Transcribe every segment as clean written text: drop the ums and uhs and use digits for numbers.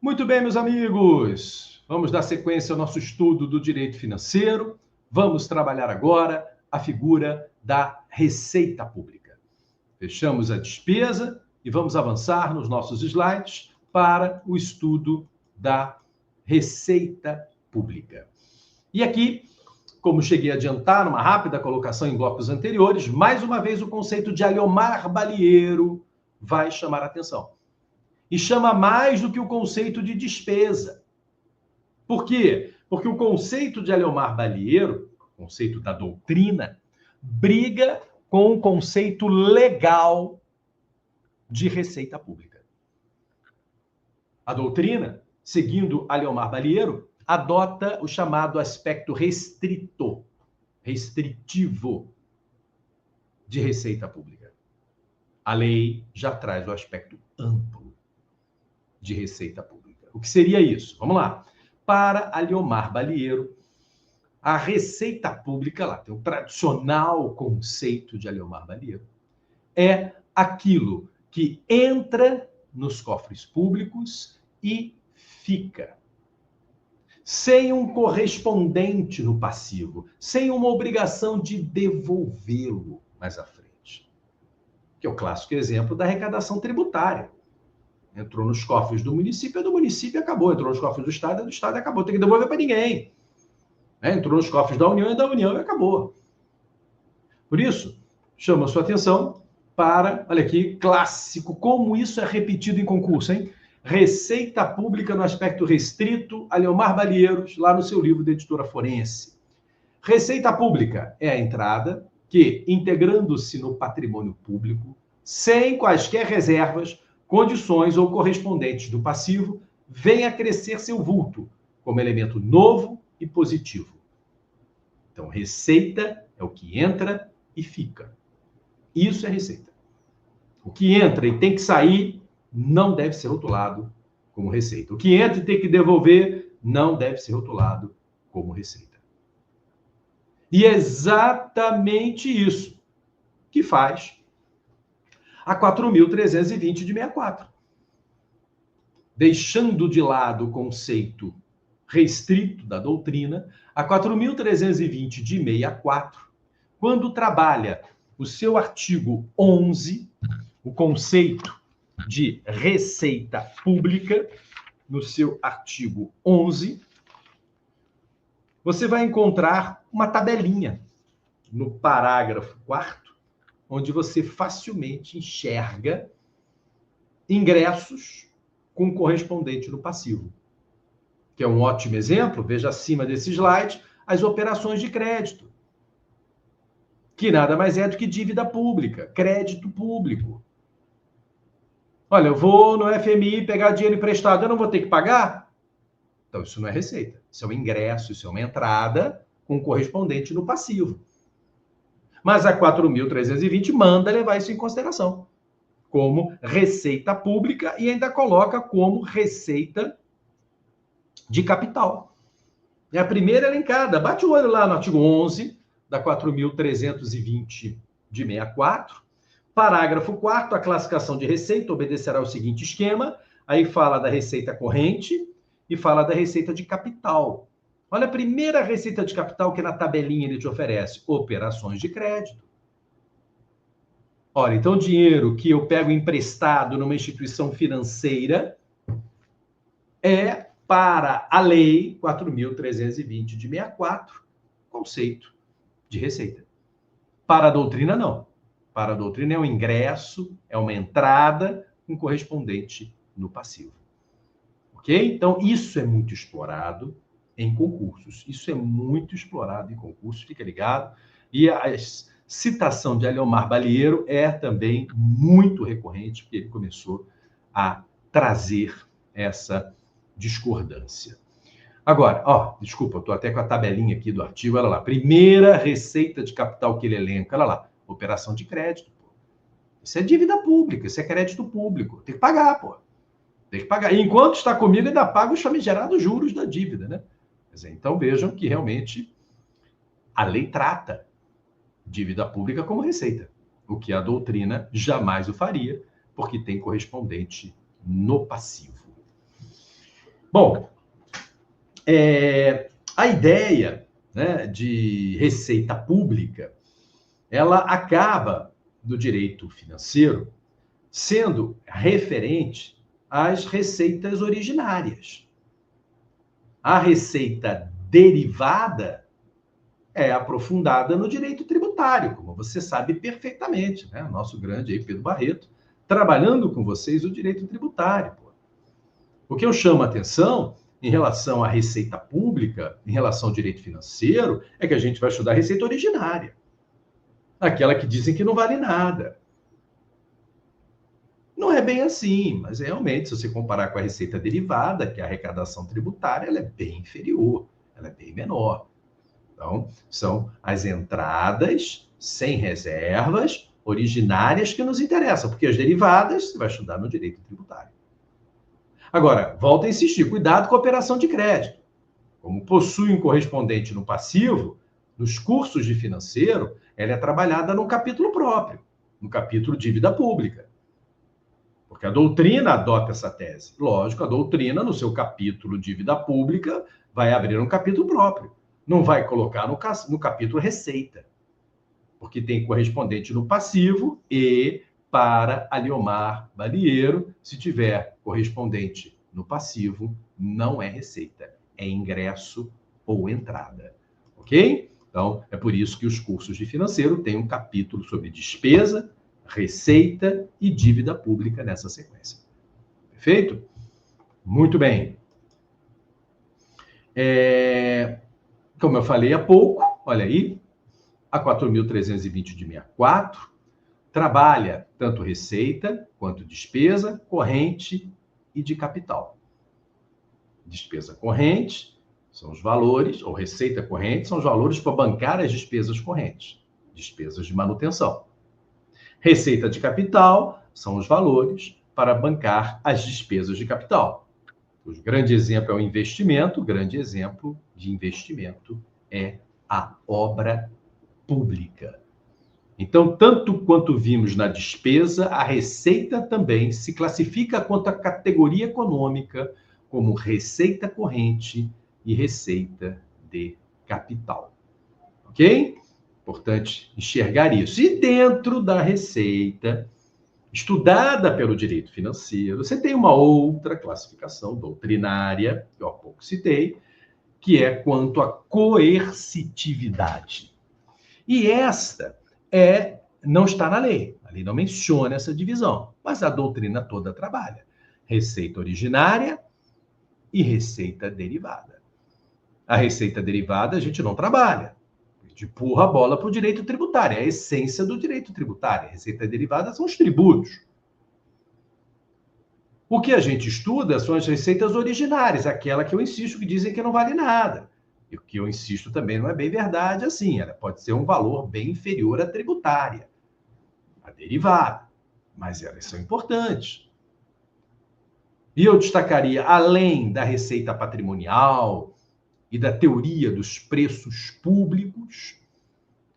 Muito bem, meus amigos. Vamos dar sequência ao nosso estudo do direito financeiro. Vamos trabalhar agora a figura da receita pública. Fechamos a despesa e vamos avançar nos nossos slides para o estudo da receita pública. E aqui, como cheguei a adiantar numa rápida colocação em blocos anteriores, mais uma vez o conceito de Aliomar Balieiro vai chamar a atenção. E chama mais do que o conceito de despesa. Por quê? Porque o conceito de Aliomar Balieiro, o conceito da doutrina, briga com o conceito legal de receita pública. A doutrina, seguindo Aliomar Balieiro, adota o chamado aspecto restritivo de receita pública. A lei já traz o aspecto amplo de receita pública. O que seria isso? Vamos lá. Para Aliomar Balieiro, a receita pública, lá tem o tradicional conceito de Aliomar Balieiro, é aquilo que entra nos cofres públicos e fica, sem um correspondente no passivo, sem uma obrigação de devolvê-lo mais à frente. Que é o clássico exemplo da arrecadação tributária. Entrou nos cofres do município, é do município e acabou. Entrou nos cofres do Estado, é do Estado e acabou. Tem que devolver para ninguém. Entrou nos cofres da União, é da União e acabou. Por isso, chama a sua atenção para, olha aqui, clássico, como isso é repetido em concurso, hein? Receita pública no aspecto restrito, Aliomar Balieiros, lá no seu livro da Editora Forense. Receita pública é a entrada que, integrando-se no patrimônio público, sem quaisquer reservas, condições ou correspondentes do passivo, vem a crescer seu vulto como elemento novo e positivo. Então, receita é o que entra e fica. Isso é receita. O que entra e tem que sair não deve ser rotulado como receita. O que entra e tem que devolver não deve ser rotulado como receita. E é exatamente isso que faz a 4.320 de 64. Deixando de lado o conceito restrito da doutrina, a 4.320 de 64, quando trabalha o seu artigo 11, o conceito de receita pública, no seu artigo 11, você vai encontrar uma tabelinha no parágrafo 4º, onde você facilmente enxerga ingressos com correspondente no passivo. Que é um ótimo exemplo, veja acima desse slide, as operações de crédito, que nada mais é do que dívida pública, crédito público. Olha, eu vou no FMI pegar dinheiro emprestado, eu não vou ter que pagar? Então, isso não é receita. Isso é um ingresso, isso é uma entrada com correspondente no passivo. Mas a 4.320 manda levar isso em consideração como receita pública e ainda coloca como receita de capital. É a primeira elencada. Bate o olho lá no artigo 11 da 4.320 de 64. Parágrafo 4º, a classificação de receita obedecerá ao seguinte esquema. Aí fala da receita corrente e fala da receita de capital. Olha a primeira receita de capital que na tabelinha ele te oferece: operações de crédito. Olha, então o dinheiro que eu pego emprestado numa instituição financeira é, para a lei 4.320 de 64, conceito de receita. Para a doutrina, não. Para a doutrina é um ingresso, é uma entrada com correspondente no passivo. Ok? Então, isso é muito explorado em concursos. Isso é muito explorado em concursos, fica ligado. E a citação de Aliomar Balieiro é também muito recorrente, porque ele começou a trazer essa discordância. Agora, desculpa, eu estou até com a tabelinha aqui do artigo, olha lá. Primeira receita de capital que ele elenca, olha lá, operação de crédito. Pô. Isso é dívida pública, isso é crédito público. Tem que pagar, pô. Tem que pagar. E enquanto está comigo, ainda paga os famigerados juros da dívida, né? Quer dizer, então vejam que realmente a lei trata dívida pública como receita, o que a doutrina jamais o faria, porque tem correspondente no passivo. Bom, a ideia, né, de receita pública, ela acaba, no direito financeiro, sendo referente às receitas originárias. A receita derivada é aprofundada no direito tributário, como você sabe perfeitamente, né? Nosso grande aí, Pedro Barreto, trabalhando com vocês o direito tributário. Pô. O que eu chamo a atenção em relação à receita pública, em relação ao direito financeiro, é que a gente vai estudar a receita originária. Aquela que dizem que não vale nada. Não é bem assim, mas realmente, se você comparar com a receita derivada, que é a arrecadação tributária, ela é bem inferior, ela é bem menor. Então, são as entradas sem reservas originárias que nos interessam, porque as derivadas você vai estudar no direito tributário. Agora, volto a insistir, cuidado com a operação de crédito. Como possui um correspondente no passivo, nos cursos de financeiro, ela é trabalhada num capítulo próprio, no capítulo dívida pública. Porque a doutrina adota essa tese. Lógico, a doutrina, no seu capítulo dívida pública, vai abrir um capítulo próprio. Não vai colocar no capítulo receita. Porque tem correspondente no passivo e, para Aliomar Balieiro, se tiver correspondente no passivo, não é receita, é ingresso ou entrada. Ok? Então, é por isso que os cursos de financeiro têm um capítulo sobre despesa, receita e dívida pública nessa sequência. Perfeito? Muito bem. Como eu falei há pouco, olha aí, a 4.320 de 64 trabalha tanto receita quanto despesa corrente e de capital. Despesa corrente são os valores, ou receita corrente, são os valores para bancar as despesas correntes, despesas de manutenção. Receita de capital são os valores para bancar as despesas de capital. O grande exemplo é o investimento, o grande exemplo de investimento é a obra pública. Então, tanto quanto vimos na despesa, a receita também se classifica quanto a categoria econômica como receita corrente e receita de capital. Ok? Importante enxergar isso. E dentro da receita, estudada pelo direito financeiro, você tem uma outra classificação doutrinária, que eu há pouco citei, que é quanto à coercitividade. E esta não está na lei. A lei não menciona essa divisão, mas a doutrina toda trabalha. Receita originária e receita derivada. A receita derivada a gente não trabalha. A gente empurra a bola para o direito tributário. É a essência do direito tributário. A receita derivada são os tributos. O que a gente estuda são as receitas originárias, aquela que eu insisto que dizem que não vale nada. E o que eu insisto também não é bem verdade assim. Ela pode ser um valor bem inferior à tributária, à derivada. Mas elas são importantes. E eu destacaria, além da receita patrimonial e da teoria dos preços públicos,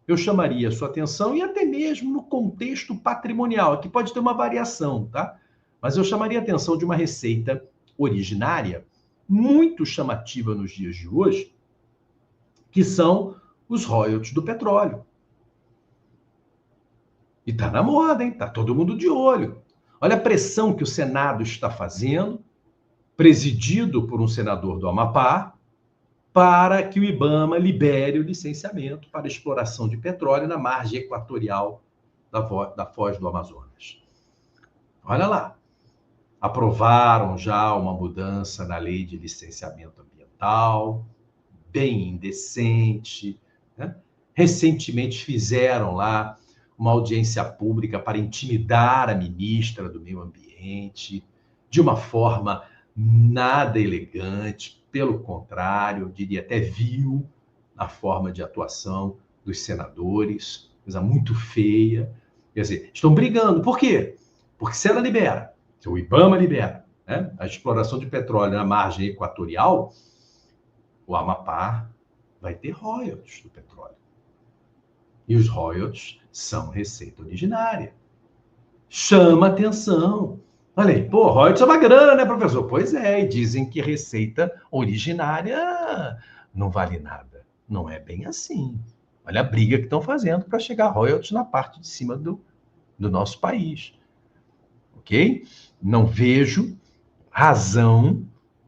eu chamaria a sua atenção, e até mesmo no contexto patrimonial, que pode ter uma variação, tá? Mas eu chamaria a atenção de uma receita originária, muito chamativa nos dias de hoje, que são os royalties do petróleo. E tá na moda, hein? Tá todo mundo de olho. Olha a pressão que o Senado está fazendo, presidido por um senador do Amapá, para que o IBAMA libere o licenciamento para exploração de petróleo na margem equatorial da Foz do Amazonas. Olha lá. Aprovaram já uma mudança na lei de licenciamento ambiental, bem indecente, né? Recentemente fizeram lá uma audiência pública para intimidar a ministra do Meio Ambiente, de uma forma nada elegante, pelo contrário, eu diria até vil, a forma de atuação dos senadores, coisa muito feia. Quer dizer, estão brigando. Por quê? Porque se ela libera, se o IBAMA libera, né, a exploração de petróleo na margem equatorial, o Amapá vai ter royalties do petróleo. E os royalties são receita originária. Chama atenção. Olha aí, pô, royalties é uma grana, né, professor? Pois é, e dizem que receita originária não vale nada. Não é bem assim. Olha a briga que estão fazendo para chegar royalties na parte de cima do nosso país. Ok? Não vejo razão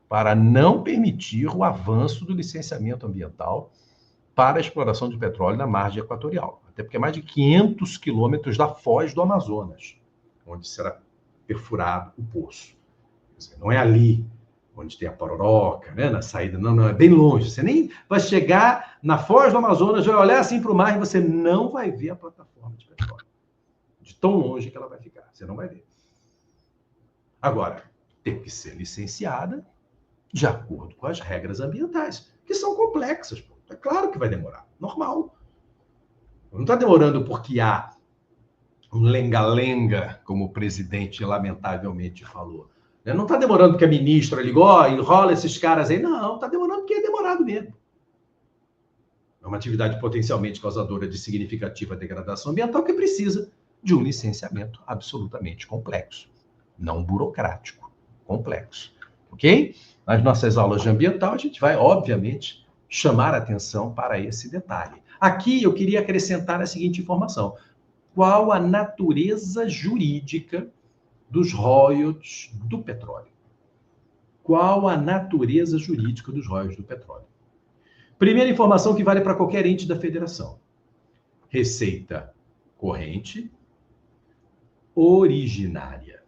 para não permitir o avanço do licenciamento ambiental para a exploração de petróleo na margem equatorial. Até porque é mais de 500 quilômetros da foz do Amazonas, onde será perfurado o poço. Não é ali onde tem a pororoca, né? Na saída, não, é bem longe. Você nem vai chegar na foz do Amazonas, vai olhar assim para o mar e você não vai ver a plataforma de petróleo. De tão longe que ela vai ficar, você não vai ver. Agora, tem que ser licenciada de acordo com as regras ambientais, que são complexas. Pô. É claro que vai demorar, normal. Não está demorando porque há um lenga-lenga, como o presidente lamentavelmente falou. Não está demorando porque a ministra ligou, enrola esses caras aí. Não, está demorando porque é demorado mesmo. É uma atividade potencialmente causadora de significativa degradação ambiental que precisa de um licenciamento absolutamente complexo, não burocrático, complexo. Ok? Nas nossas aulas de ambiental, a gente vai, obviamente, chamar atenção para esse detalhe. Aqui eu queria acrescentar a seguinte informação. Qual a natureza jurídica dos royalties do petróleo? Qual a natureza jurídica dos royalties do petróleo? Primeira informação que vale para qualquer ente da federação. Receita corrente originária.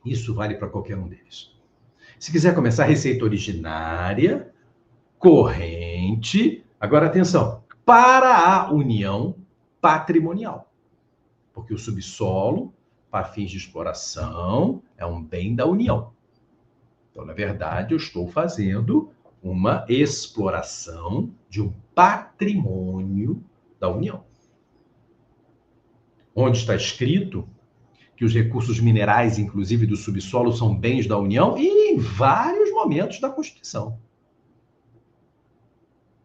Isso vale para qualquer um deles. Se quiser começar receita originária, corrente, agora atenção, para a União patrimonial. Porque o subsolo, para fins de exploração, é um bem da União. Então, na verdade, eu estou fazendo uma exploração de um patrimônio da União. Onde está escrito que os recursos minerais, inclusive do subsolo, são bens da União e em vários momentos da Constituição.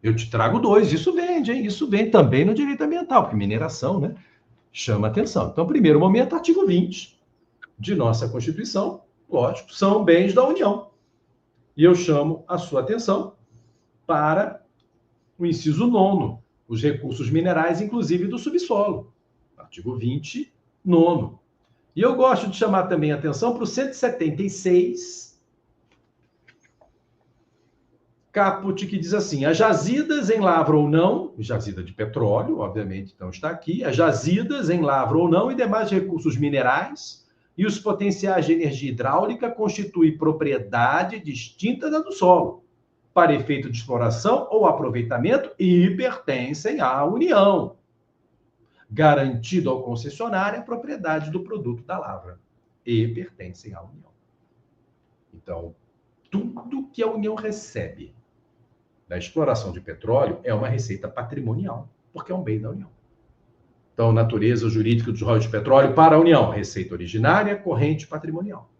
Eu te trago dois, isso vende, hein? Isso vem também no direito ambiental, porque mineração, né, chama atenção. Então, primeiro momento, artigo 20 de nossa Constituição, lógico, são bens da União. E eu chamo a sua atenção para o inciso 9º, os recursos minerais, inclusive do subsolo. Artigo 20, 9º. E eu gosto de chamar também a atenção para o 176, caput, que diz assim, as jazidas em lavra ou não, jazida de petróleo, obviamente, então está aqui, as jazidas em lavra ou não e demais recursos minerais e os potenciais de energia hidráulica constituem propriedade distinta da do solo, para efeito de exploração ou aproveitamento e pertencem à União, garantido ao concessionário a propriedade do produto da lavra e pertencem à União. Então, tudo que a União recebe da exploração de petróleo é uma receita patrimonial, porque é um bem da União. Então, natureza jurídica dos royalties de petróleo para a União, receita originária, corrente patrimonial.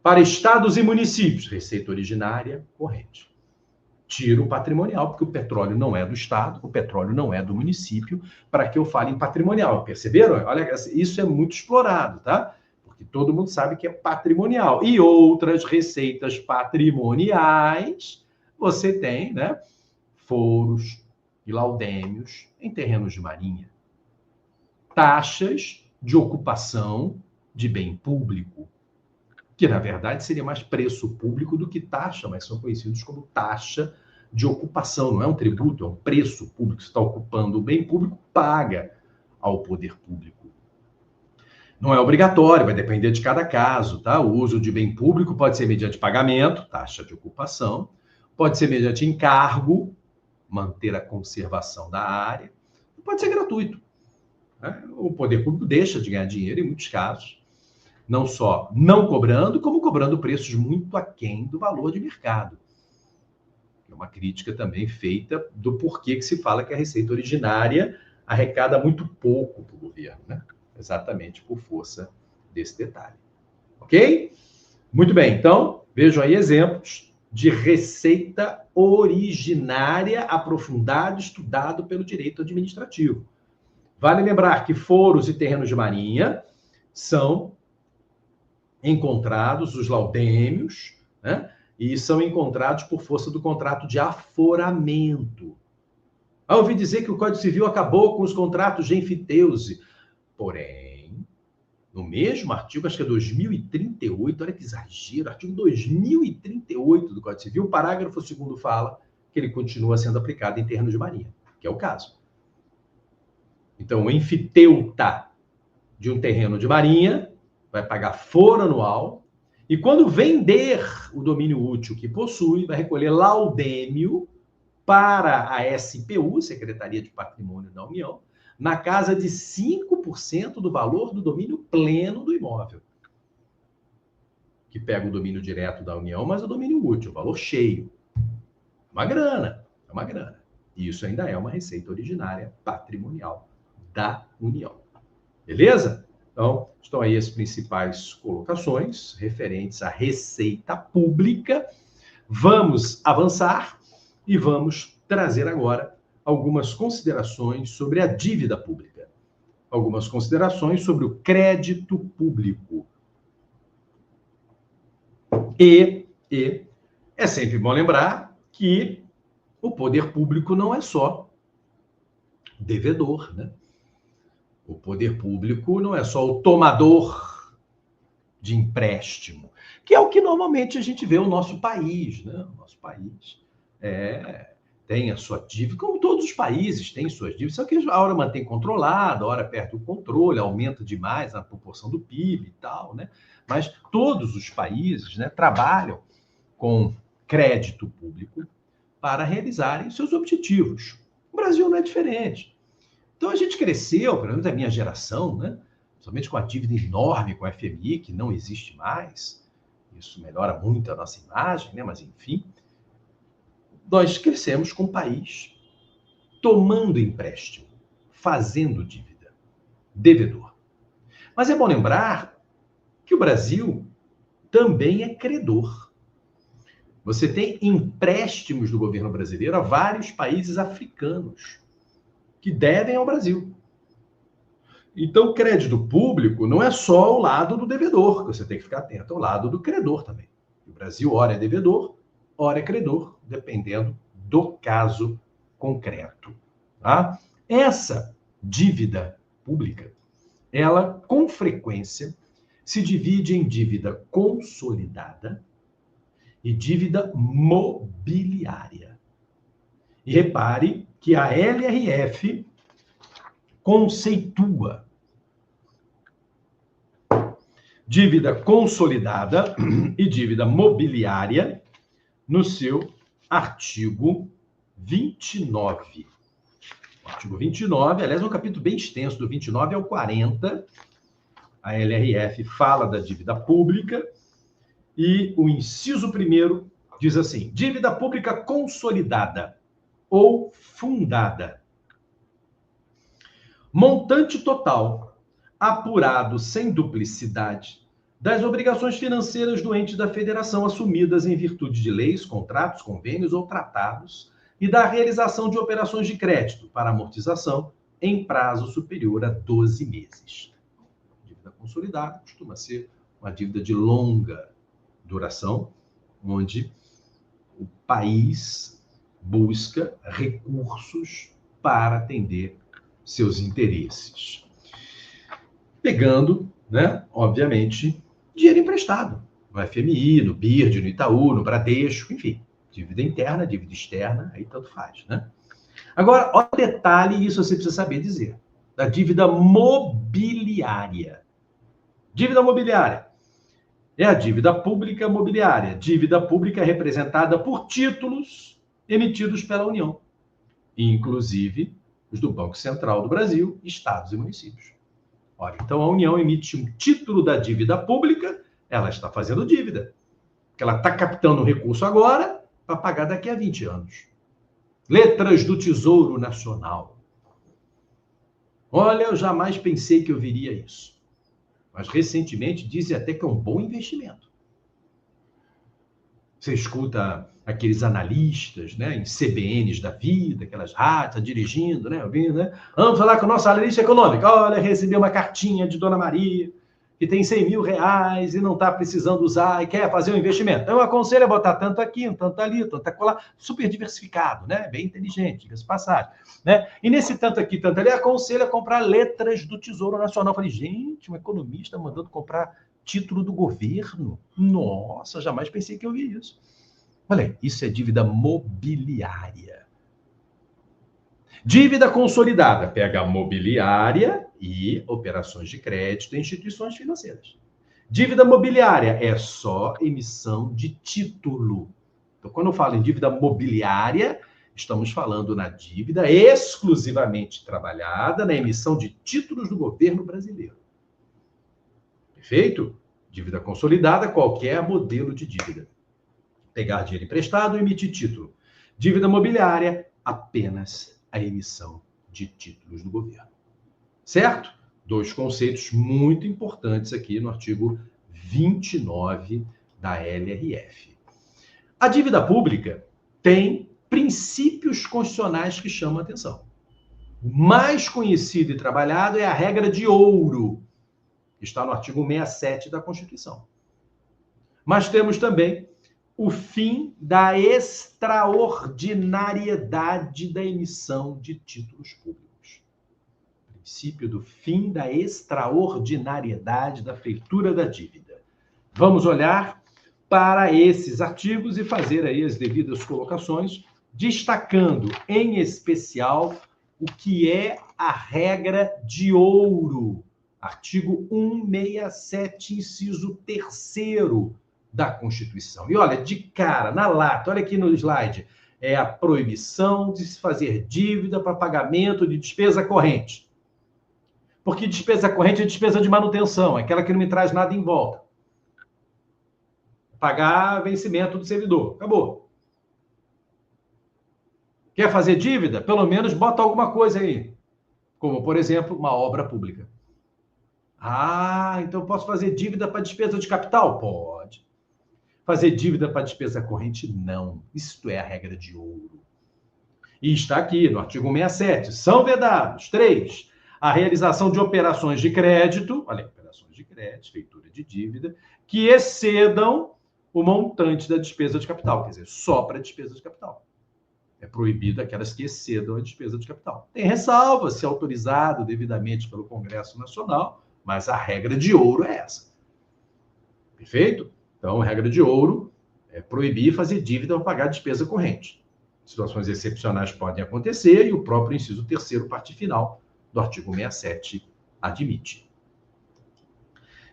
Para estados e municípios, receita originária, corrente. Tiro patrimonial, porque o petróleo não é do estado, o petróleo não é do município, para que eu fale em patrimonial. Perceberam? Olha, isso é muito explorado, tá? Porque todo mundo sabe que é patrimonial. E outras receitas patrimoniais, você tem, né? Foros e laudêmios em terrenos de marinha. Taxas de ocupação de bem público, que na verdade seria mais preço público do que taxa, mas são conhecidos como taxa de ocupação, não é um tributo, é um preço público. Você está ocupando o bem público, paga ao poder público. Não é obrigatório, vai depender de cada caso, tá? O uso de bem público pode ser mediante pagamento, taxa de ocupação, pode ser mediante encargo, manter a conservação da área, pode ser gratuito. Né? O poder público deixa de ganhar dinheiro em muitos casos, não só não cobrando, como cobrando preços muito aquém do valor de mercado. É uma crítica também feita do porquê que se fala que a receita originária arrecada muito pouco para o governo, né? Exatamente por força desse detalhe. Ok? Muito bem, então, vejam aí exemplos de receita originária aprofundado, estudado pelo direito administrativo. Vale lembrar que foros e terrenos de marinha são encontrados os laudêmios, né? E são encontrados por força do contrato de aforamento. Eu ouvi dizer que o Código Civil acabou com os contratos de enfiteuse. Porém, no mesmo artigo, acho que é 2038, olha que exagero, artigo 2038 do Código Civil, o parágrafo 2º fala que ele continua sendo aplicado em terrenos de marinha, que é o caso. Então, o enfiteuta de um terreno de marinha vai pagar foro anual e, quando vender o domínio útil que possui, vai recolher laudêmio para a SPU, Secretaria de Patrimônio da União, na casa de 5% do valor do domínio pleno do imóvel. Que pega o domínio direto da União, mas o domínio útil, o valor cheio. Uma grana, é uma grana. E isso ainda é uma receita originária patrimonial da União. Beleza? Então, estão aí as principais colocações referentes à receita pública. Vamos avançar e vamos trazer agora algumas considerações sobre a dívida pública. Algumas considerações sobre o crédito público. E é sempre bom lembrar que o poder público não é só devedor, né? O poder público não é só o tomador de empréstimo, que é o que normalmente a gente vê no nosso país, né? O nosso país tem a sua dívida, como todos os países têm suas dívidas, só que a hora mantém controlada, a hora perde o controle, aumenta demais a proporção do PIB e tal, né? Mas todos os países, né, trabalham com crédito público para realizarem seus objetivos. O Brasil não é diferente. Então, a gente cresceu, pelo menos a minha geração, né? Somente com a dívida enorme com a FMI, que não existe mais. Isso melhora muito a nossa imagem, né? Mas, enfim, nós crescemos com o país tomando empréstimo, fazendo dívida, devedor. Mas é bom lembrar que o Brasil também é credor. Você tem empréstimos do governo brasileiro a vários países africanos que devem ao Brasil. Então, crédito público não é só o lado do devedor, que você tem que ficar atento, é o lado do credor também. O Brasil, ora é devedor, ora é credor, dependendo do caso concreto. Tá? Essa dívida pública, ela, com frequência, se divide em dívida consolidada e dívida mobiliária. E repare que a LRF conceitua dívida consolidada e dívida mobiliária no seu artigo 29. O artigo 29, aliás, é um capítulo bem extenso, do 29 ao 40. A LRF fala da dívida pública e o inciso 1º diz assim: dívida pública consolidada ou fundada. Montante total, apurado sem duplicidade, das obrigações financeiras do ente da federação assumidas em virtude de leis, contratos, convênios ou tratados e da realização de operações de crédito para amortização em prazo superior a 12 meses. Dívida consolidada costuma ser uma dívida de longa duração, onde o país busca recursos para atender seus interesses. Pegando, né, obviamente, dinheiro emprestado no FMI, no BIRD, no Itaú, no Bradesco, enfim, dívida interna, dívida externa, aí tanto faz, né? Agora, olha o detalhe, isso você precisa saber dizer, da dívida mobiliária. Dívida mobiliária é a dívida pública mobiliária. Dívida pública é representada por títulos emitidos pela União, inclusive os do Banco Central do Brasil, estados e municípios. Olha, então a União emite um título da dívida pública, ela está fazendo dívida, porque ela está captando o recurso agora para pagar daqui a 20 anos. Letras do Tesouro Nacional. Olha, eu jamais pensei que eu viria isso. Mas recentemente dizem até que é um bom investimento. Você escuta aqueles analistas, né, em CBNs da vida, aquelas rádios, dirigindo, né, ouvindo, né? Vamos falar com o nosso analista econômico. Olha, recebi uma cartinha de Dona Maria, que tem 100 mil reais e não está precisando usar e quer fazer um investimento. Então, eu aconselho a botar tanto aqui, tanto ali, tanto acolá, super diversificado, né? Bem inteligente, diga-se de passagem. Né? E nesse tanto aqui, tanto ali, aconselho a comprar letras do Tesouro Nacional. Eu falei, gente, um economista mandando comprar título do governo? Nossa, jamais pensei que eu vi isso. Olha, isso é dívida mobiliária. Dívida consolidada, pega a mobiliária e operações de crédito em instituições financeiras. Dívida mobiliária é só emissão de título. Então, quando eu falo em dívida mobiliária, estamos falando na dívida exclusivamente trabalhada na emissão de títulos do governo brasileiro. Perfeito? Dívida consolidada, qualquer modelo de dívida. Pegar dinheiro emprestado e emitir título. Dívida mobiliária, apenas a emissão de títulos do governo. Certo? Dois conceitos muito importantes aqui no artigo 29 da LRF. A dívida pública tem princípios constitucionais que chamam a atenção. O mais conhecido e trabalhado é a regra de ouro, que está no artigo 67 da Constituição. Mas temos também o fim da extraordinariedade da emissão de títulos públicos. O princípio do fim da extraordinariedade da feitura da dívida. Vamos olhar para esses artigos e fazer aí as devidas colocações, destacando em especial o que é a regra de ouro. Artigo 167, inciso 3º da Constituição. E olha, de cara, na lata, olha aqui no slide, é a proibição de se fazer dívida para pagamento de despesa corrente. Porque despesa corrente é despesa de manutenção, é aquela que não me traz nada em volta. Pagar vencimento do servidor. Acabou. Quer fazer dívida? Pelo menos bota alguma coisa aí. Como, por exemplo, uma obra pública. Ah, então posso fazer dívida para despesa de capital? Pode. Fazer dívida para despesa corrente? Não. Isto é a regra de ouro. E está aqui no artigo 167. São vedados. 3. A realização de operações de crédito, olha, operações de crédito, feitura de dívida, que excedam o montante da despesa de capital, quer dizer, só para despesa de capital. É proibido aquelas que excedam a despesa de capital. Tem ressalva, se autorizado devidamente pelo Congresso Nacional, mas a regra de ouro é essa. Perfeito? Então, a regra de ouro é proibir fazer dívida para pagar despesa corrente. Situações excepcionais podem acontecer e o próprio inciso 3º, parte final do artigo 67, admite.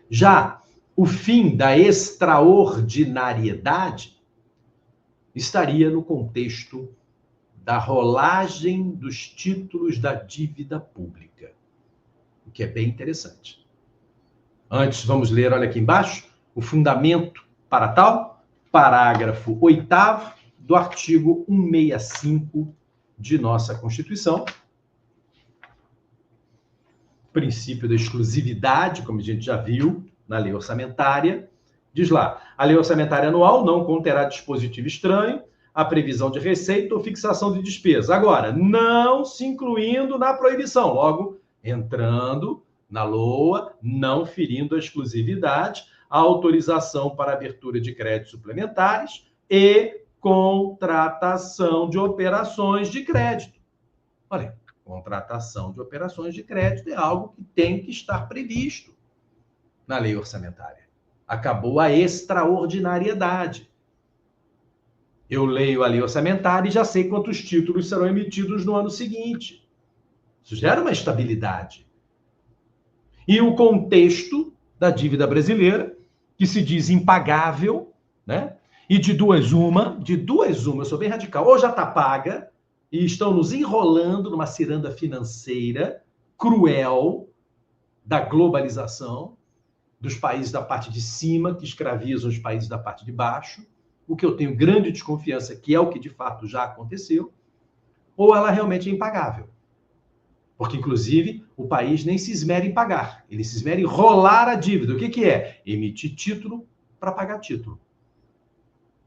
Já o fim da extraordinariedade estaria no contexto da rolagem dos títulos da dívida pública, o que é bem interessante. Antes, vamos ler, olha aqui embaixo, o fundamento para tal, parágrafo 8º do artigo 165 de nossa Constituição. Princípio da exclusividade, como a gente já viu na lei orçamentária. Diz lá, a lei orçamentária anual não conterá dispositivo estranho à previsão de receita ou fixação de despesa. Agora, não se incluindo na proibição, logo, entrando na LOA, não ferindo a exclusividade, a autorização para abertura de créditos suplementares e contratação de operações de crédito. Olha, contratação de operações de crédito é algo que tem que estar previsto na lei orçamentária. Acabou a extraordinariedade. Eu leio a lei orçamentária e já sei quantos títulos serão emitidos no ano seguinte. Isso gera uma estabilidade. E o contexto da dívida brasileira, que se diz impagável, né? E de duas uma, eu sou bem radical, ou já está paga, e estão nos enrolando numa ciranda financeira cruel da globalização, dos países da parte de cima, que escravizam os países da parte de baixo, o que eu tenho grande desconfiança, que é o que de fato já aconteceu, ou ela realmente é impagável. Porque, inclusive, o país nem se esmera em pagar, ele se esmera em rolar a dívida. O que é? Emitir título para pagar título.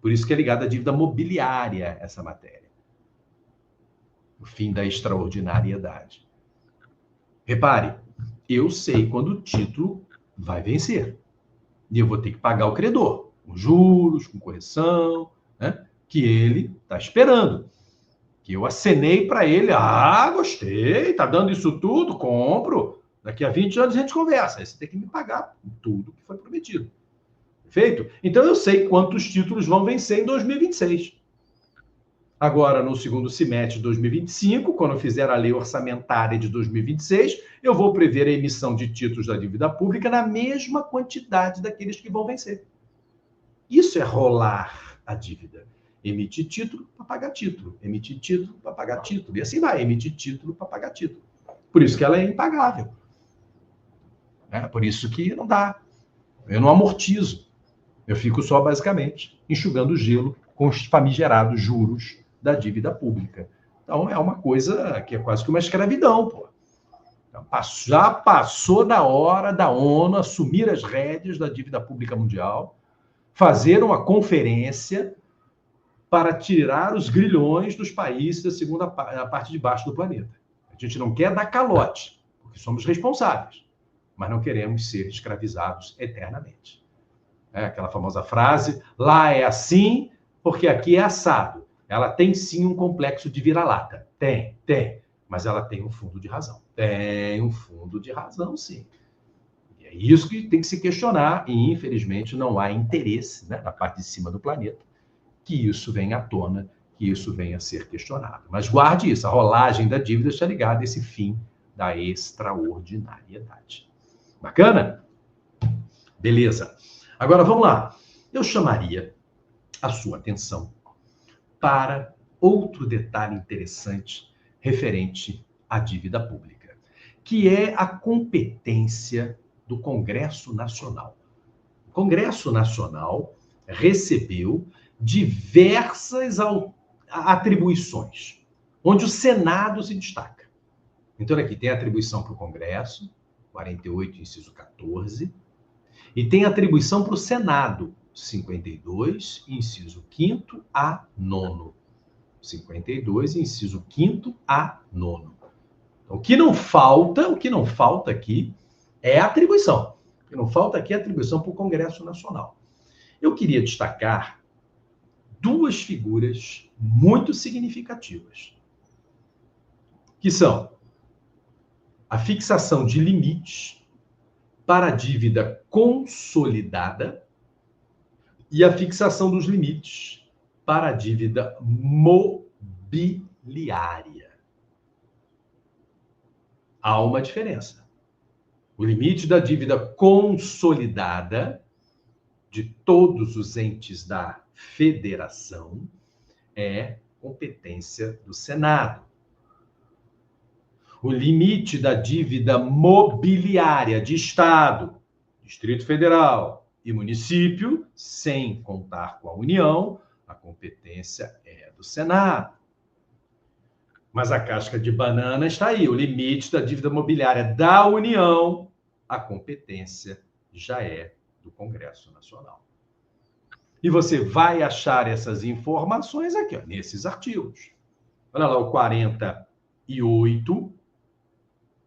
Por isso que é ligada à dívida mobiliária, essa matéria. O fim da extraordinariedade. Repare, eu sei quando o título vai vencer. E eu vou ter que pagar o credor, com juros, com correção, né? Que ele está esperando. Que eu acenei para ele, gostei, tá dando isso tudo, compro. Daqui a 20 anos a gente conversa. Aí você tem que me pagar tudo que foi prometido. Perfeito? Então eu sei quantos títulos vão vencer em 2026. Agora, no segundo semestre de 2025, quando eu fizer a lei orçamentária de 2026, eu vou prever a emissão de títulos da dívida pública na mesma quantidade daqueles que vão vencer. Isso é rolar a dívida. Emitir título para pagar título. Emitir título para pagar título. E assim vai, emitir título para pagar título. Por isso que ela é impagável. Por isso que não dá. Eu não amortizo. Eu fico só, basicamente, enxugando o gelo com os famigerados juros da dívida pública. Então, é uma coisa que é quase que uma escravidão, pô. Então, já passou da hora da ONU assumir as rédeas da dívida pública mundial, fazer uma conferência para tirar os grilhões dos países da segunda parte de baixo do planeta. A gente não quer dar calote, porque somos responsáveis, mas não queremos ser escravizados eternamente. Aquela famosa frase, lá é assim, porque aqui é assado. Ela tem sim um complexo de vira-lata. Tem. Mas ela tem um fundo de razão. Tem um fundo de razão, sim. E é isso que tem que se questionar, e infelizmente não há interesse, né, na parte de cima do planeta que isso venha à tona, que isso venha a ser questionado. Mas guarde isso, a rolagem da dívida está ligada a esse fim da extraordinariedade. Bacana? Beleza. Agora vamos lá. Eu chamaria a sua atenção para outro detalhe interessante referente à dívida pública, que é a competência do Congresso Nacional. O Congresso Nacional recebeu diversas atribuições, onde o Senado se destaca. Então, aqui tem a atribuição para o Congresso, 48, inciso 14, e tem atribuição para o Senado, 52, inciso 5º a 9º. 52, inciso 5º a 9º. Então, o que não falta aqui é a atribuição. O que não falta aqui é a atribuição para o Congresso Nacional. Eu queria destacar duas figuras muito significativas, que são a fixação de limites para a dívida consolidada e a fixação dos limites para a dívida mobiliária. Há uma diferença. O limite da dívida consolidada de todos os entes da federação é competência do Senado. O limite da dívida mobiliária de Estado, Distrito Federal e município, sem contar com a União, a competência é do Senado. Mas a casca de banana está aí, o limite da dívida mobiliária da União, a competência já é do Congresso Nacional. E você vai achar essas informações aqui, nesses artigos. Olha lá o 48,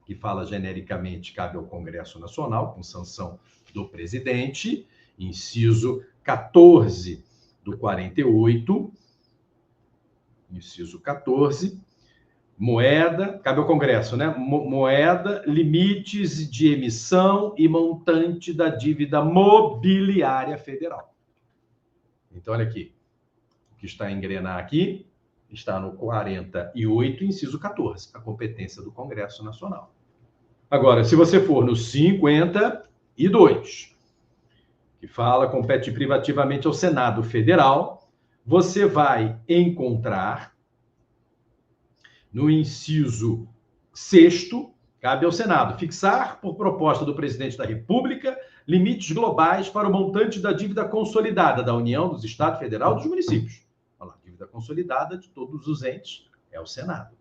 que fala genericamente, cabe ao Congresso Nacional, com sanção do presidente, inciso 14 do 48, inciso 14, moeda, cabe ao Congresso, né? Moeda, limites de emissão e montante da dívida mobiliária federal. Então, olha aqui, o que está a engrenar aqui está no 48, inciso 14, a competência do Congresso Nacional. Agora, se você for no 52, que fala, compete privativamente ao Senado Federal, você vai encontrar no inciso 6º, cabe ao Senado fixar, por proposta do presidente da República, limites globais para o montante da dívida consolidada da União, dos Estados Federal e dos municípios. Olha lá, dívida consolidada de todos os entes é o Senado.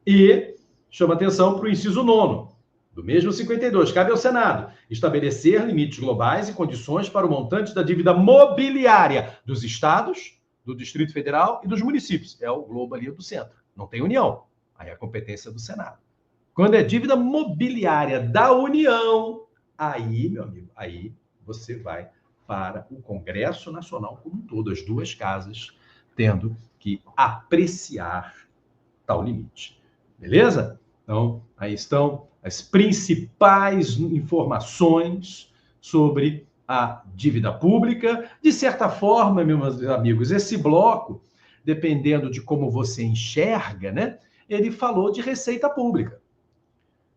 E chama atenção para o inciso 9º, do mesmo 52, cabe ao Senado estabelecer limites globais e condições para o montante da dívida mobiliária dos estados, do Distrito Federal e dos municípios. É o globo ali do centro. Não tem União. Aí é a competência do Senado. Quando é dívida mobiliária da União, aí, meu amigo, aí você vai para o Congresso Nacional como um todo, as duas casas tendo que apreciar tal limite. Beleza? Então, aí estão as principais informações sobre a dívida pública. De certa forma, meus amigos, esse bloco, dependendo de como você enxerga, né, ele falou de receita pública.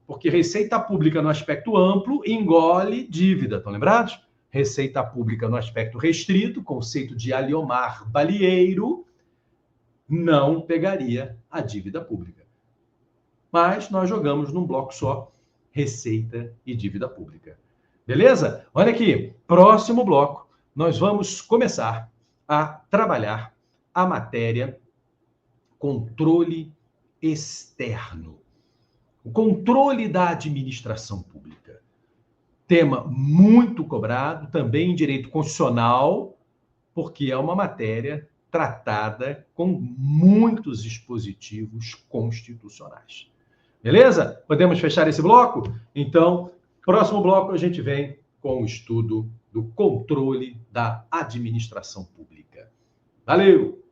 Porque receita pública no aspecto amplo engole dívida, estão lembrados? Receita pública no aspecto restrito, conceito de Aliomar Balieiro, não pegaria a dívida pública. Mas nós jogamos num bloco só, receita e dívida pública. Beleza? Olha aqui, próximo bloco, nós vamos começar a trabalhar a matéria controle externo. O controle da administração pública. Tema muito cobrado, também em direito constitucional, porque é uma matéria tratada com muitos dispositivos constitucionais. Beleza? Podemos fechar esse bloco? Então, próximo bloco a gente vem com o estudo do controle da administração pública. Valeu!